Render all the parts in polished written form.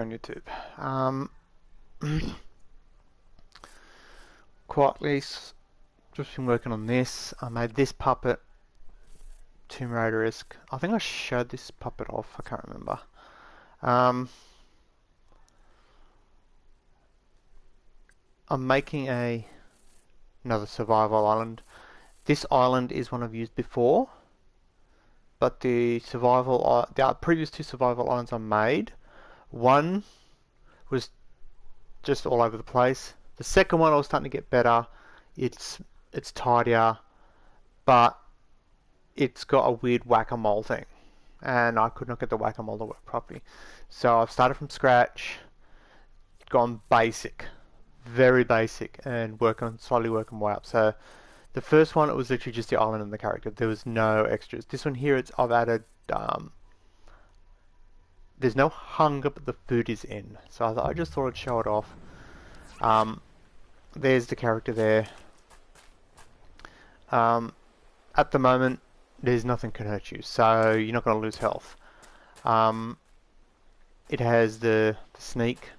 on YouTube. Quietly, just been working on this. I made this puppet Tomb Raider-esque. I think I showed this puppet off. I can't remember. I'm making another survival island. This island is one I've used before, but the previous two survival islands I made, one was just all over the place. The second one I was starting to get better. It's tidier, but it's got a weird whack-a-mole thing, and I could not get the whack-a-mole to work properly. So I've started from scratch, gone basic, very basic, and slowly working my way up. So the first one, it was literally just the island and the character. There was no extras. This one here, I've added. There's no hunger, but the food is in. So I just thought I'd show it off. There's the character there. At the moment, there's nothing can hurt you, so you're not going to lose health. It has the sneak.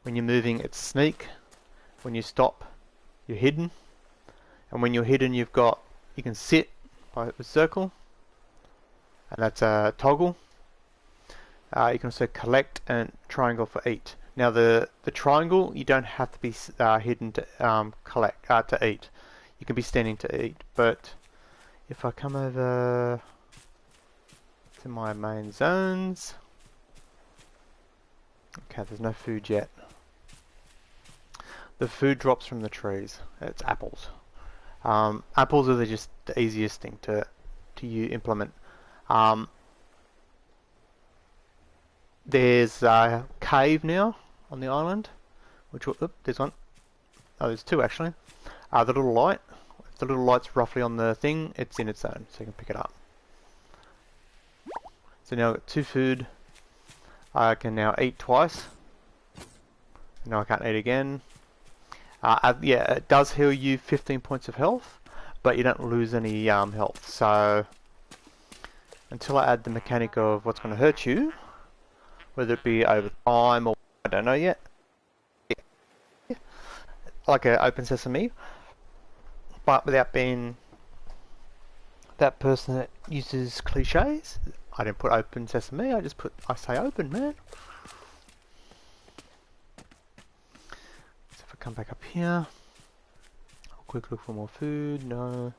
When you're moving, it's sneak. When you stop, you're hidden. And when you're hidden, you can sit by the circle, and that's a toggle. You can also collect and triangle for eat. Now the triangle, you don't have to be hidden to collect to eat. You can be standing to eat, but if I come over to my main zones, okay, there's no food yet. The food drops from the trees. It's apples. Apples are just the easiest thing to implement. There's a cave now on the island, which there's one. Oh, there's two actually. The little light. If the little light's roughly on the thing, it's in its zone, so you can pick it up. So now I've got 2 food. I can now eat twice. Now I can't eat again. Yeah, it does heal you 15 points of health, but you don't lose any health. So until I add the mechanic of what's going to hurt you, whether it be over time or I don't know yet, like an open sesame, but without being that person that uses cliches. I didn't put open sesame, I say open, man. So if I come back up here, quick look for more food, no,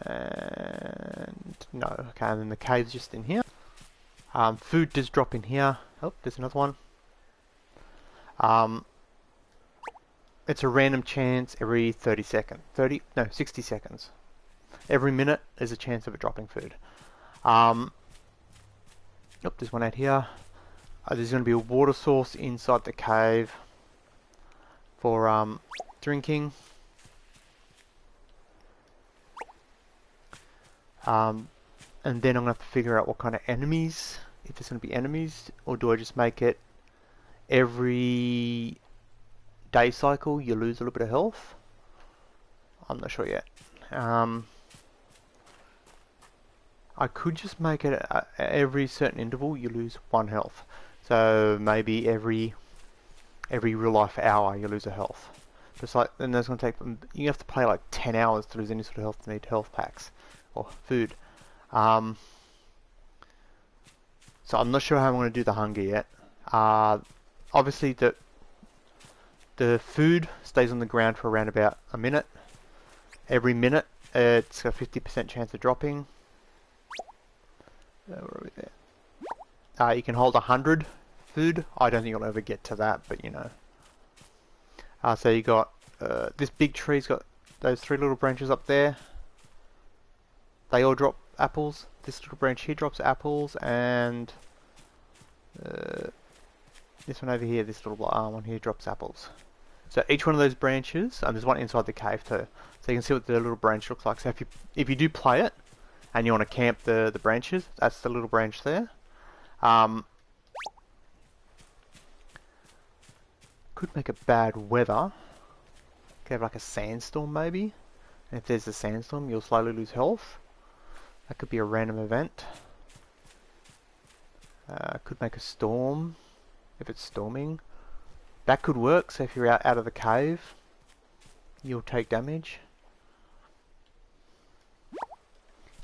and no, okay, and then the cave's just in here. Food does drop in here. Oh, there's another one. It's a random chance every 60 seconds. Every minute there's a chance of it dropping food. There's one out here. There's going to be a water source inside the cave for drinking. And then I'm going to have to figure out what kind of enemies, if there's going to be enemies, or do I just make it every day cycle you lose a little bit of health? I'm not sure yet. I could just make it every certain interval you lose 1 health. So maybe every real life hour you lose a health. Just like, then that's going to take, you have to play like 10 hours to lose any sort of health to need health packs or food. So I'm not sure how I'm going to do the hunger yet. Obviously the food stays on the ground for around about a minute. Every minute it's a 50% chance of dropping. Where are we there? You can hold 100 food. I don't think you'll ever get to that, but you know. So you got this big tree's got those 3 little branches up there. They all drop apples. This little branch here drops apples, and this one over here, this little one here drops apples. So each one of those branches, and there's one inside the cave too, so you can see what the little branch looks like. So if you do play it, and you want to camp the branches, that's the little branch there. Could make it bad weather. Could have like a sandstorm maybe. And if there's a sandstorm, you'll slowly lose health. That could be a random event. Could make a storm. if it's storming. That could work, so if you're out of the cave, you'll take damage.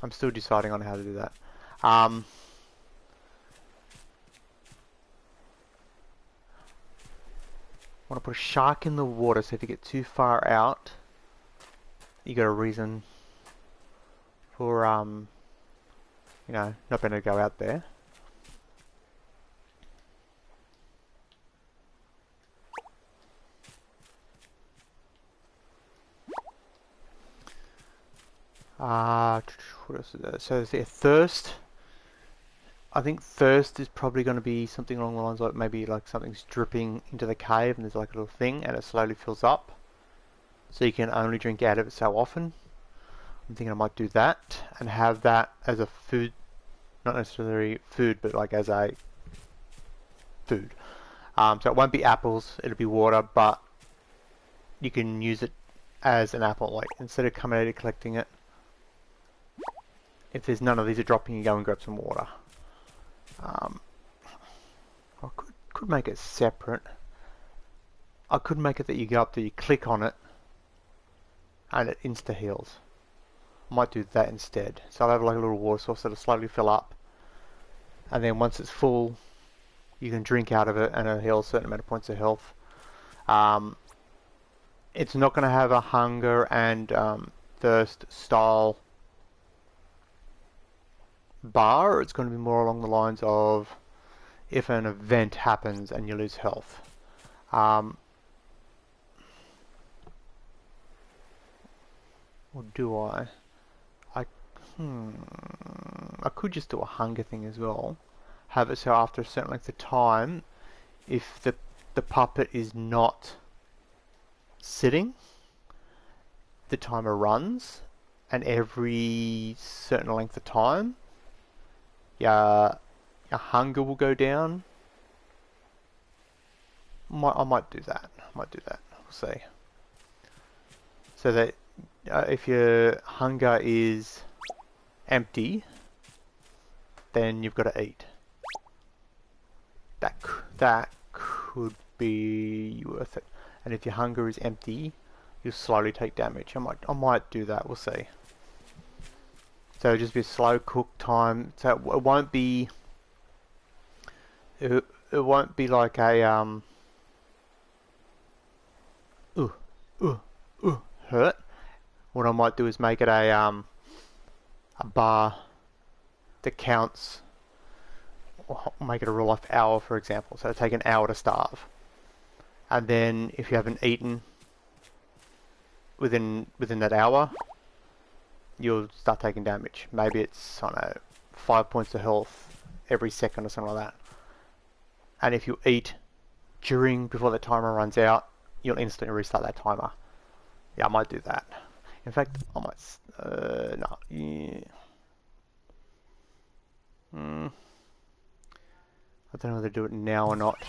I'm still deciding on how to do that. Want to put a shark in the water, so if you get too far out, you got a reason for, you know, not being able to go out there. What else is there? So is there thirst? I think thirst is probably going to be something along the lines like maybe like something's dripping into the cave and there's like a little thing and it slowly fills up. So you can only drink out of it so often. I'm thinking I might do that and have that as a food, not necessarily food, but like as a food. So it won't be apples, it'll be water, but you can use it as an apple. Like instead of coming out and collecting it, if there's none of these are dropping, you go and grab some water. I could make it separate. I could make it that you go up there, you click on it, and it insta heals. I might do that instead. So I'll have like a little water source that'll slowly fill up, and then once it's full, you can drink out of it, and it'll heal a certain amount of points of health. It's not going to have a hunger and thirst style bar. It's going to be more along the lines of if an event happens and you lose health. Or do I? I could just do a hunger thing as well. Have it so after a certain length of time, if the puppet is not sitting, the timer runs, and every certain length of time, your hunger will go down. I might do that. We'll see. So that if your hunger is empty, then you've got to eat. That could be worth it. And if your hunger is empty, you'll slowly take damage. I might do that. We'll see. So it'll just be a slow cook time. So it won't be. It won't be like a hurt. What I might do is make it a bar that counts. Make it a real life hour, for example. So take an hour to starve, and then if you haven't eaten within that hour, you'll start taking damage. Maybe it's, I don't know, 5 points of health every second or something like that. And if you eat before the timer runs out, you'll instantly restart that timer. Yeah, I might do that. In fact, I might. No. Yeah. I don't know whether to do it now or not.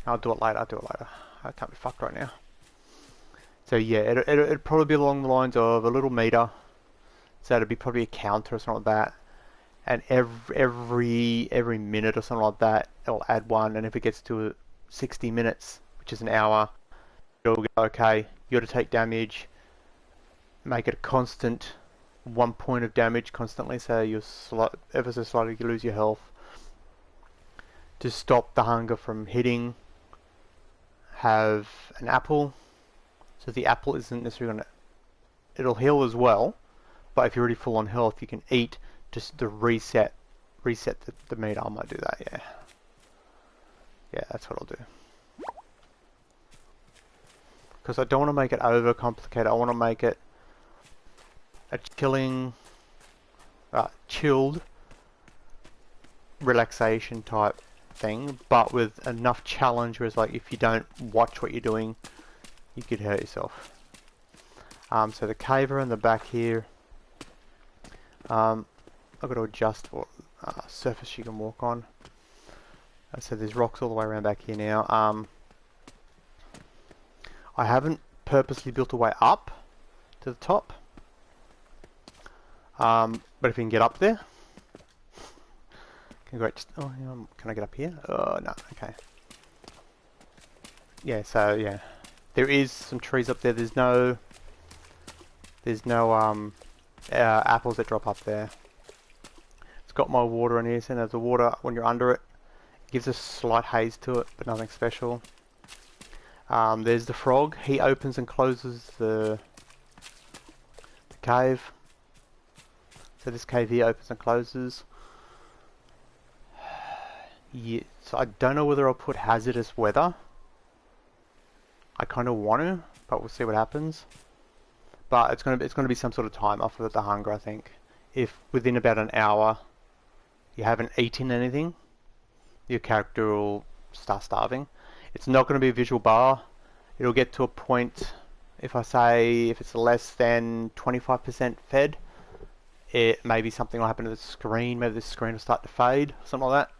I'll do it later. I can't be fucked right now. So yeah, it'd probably be along the lines of a little meter. So it'd be probably a counter or something like that. And every minute or something like that, it'll add one. And if it gets to 60 minutes, which is an hour, it'll go, okay, you got to take damage. Make it a constant 1 point of damage constantly, so you ever so slightly you lose your health. To stop the hunger from hitting, have an apple. So the apple isn't necessarily going to... It'll heal as well, but if you're already full on health, you can eat just to reset the meter. I might do that, yeah. Yeah, that's what I'll do. Because I don't want to make it over complicated. I want to make it a chilled relaxation type thing, but with enough challenge where it's like if you don't watch what you're doing, you could hurt yourself. So the caver in the back here, I've got to adjust what surface you can walk on. So there's rocks all the way around back here now. I haven't purposely built a way up to the top, but if you can get up there, Congrats. Oh, can I get up here? Oh, no. Okay. Yeah, so, yeah. There is some trees up there. There's no apples that drop up there. It's got my water in here, so the water, when you're under it, gives a slight haze to it, but nothing special. There's the frog. He opens and closes the cave. So this cave here opens and closes. Yeah, so I don't know whether I'll put hazardous weather. I kind of want to, but we'll see what happens. But it's gonna be some sort of timer for the hunger, I think. If within about an hour you haven't eaten anything, your character will start starving. It's not going to be a visual bar. It'll get to a point, if it's less than 25% fed, it maybe something will happen to the screen. Maybe the screen will start to fade, something like that.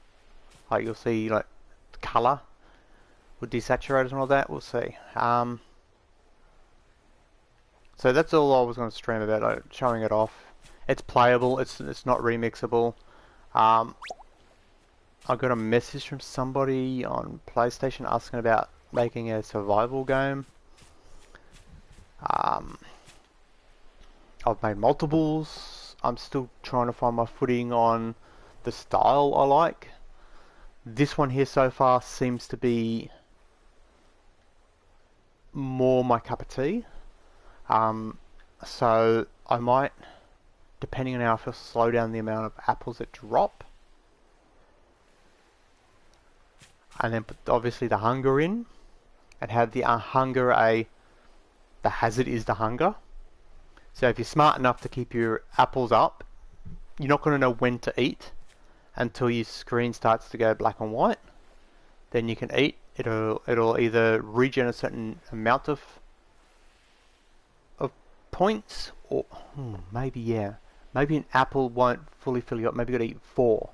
Like you'll see, like color will desaturate and all that. We'll see. So that's all I was going to stream about, like, showing it off. It's playable. It's not remixable. I got a message from somebody on PlayStation asking about making a survival game. I've made multiples. I'm still trying to find my footing on the style I like. This one here so far seems to be more my cup of tea. So I might, depending on how I feel, slow down the amount of apples that drop. And then put obviously the hunger in. And have the hunger the hazard is the hunger. So if you're smart enough to keep your apples up, you're not going to know when to eat until your screen starts to go black and white. Then you can eat. It'll either regen a certain amount of points, or maybe an apple won't fully fill you up. Maybe you got to eat 4.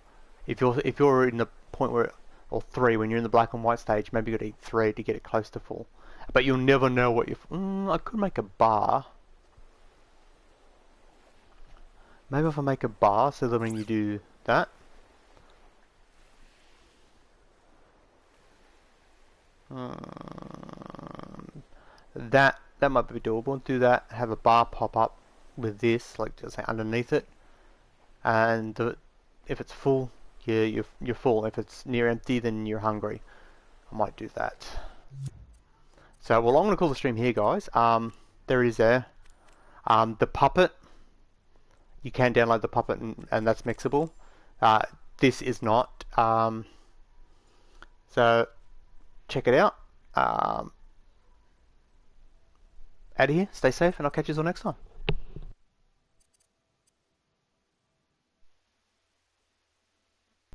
If you're in the point where, or 3 when you're in the black and white stage, maybe you got to eat 3 to get it close to full. But you'll never know what you. I could make a bar. Maybe if I make a bar so that when you do that. That might be doable. Do that. Have a bar pop up with this, like just say underneath it, and if it's full, you're full. If it's near empty, then you're hungry. I might do that. So, well, I'm gonna call the stream here, guys. There it is there. The puppet. You can download the puppet, and that's mixable. This is not. So, check it out. Out of here, stay safe, and I'll catch you all next time.